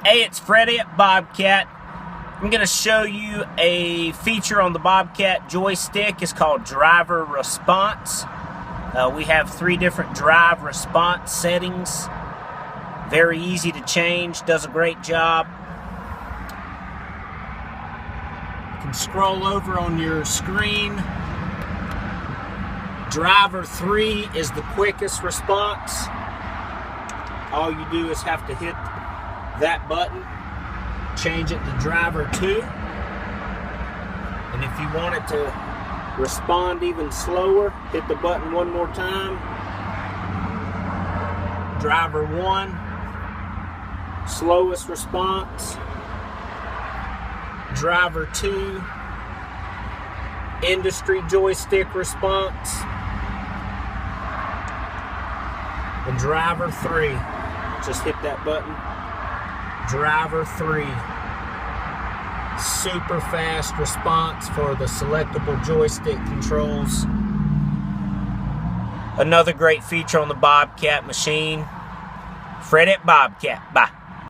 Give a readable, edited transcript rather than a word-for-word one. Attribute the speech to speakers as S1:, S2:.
S1: Hey, it's Freddie at Bobcat. I'm going to show you a feature on the Bobcat joystick. It's called driver response. We have 3 different drive response settings. Very easy to change, does a great job. You can scroll over on your screen. Driver 3 is the quickest response. All you do is have to hit that button, change it to driver 2. And if you want it to respond even slower, hit the button one more time. Driver 1, slowest response. Driver 2, industry joystick response. And driver 3, just hit that button. Driver 3, super fast response for the selectable joystick controls. Another great feature on the Bobcat machine. Fred at Bobcat. Bye.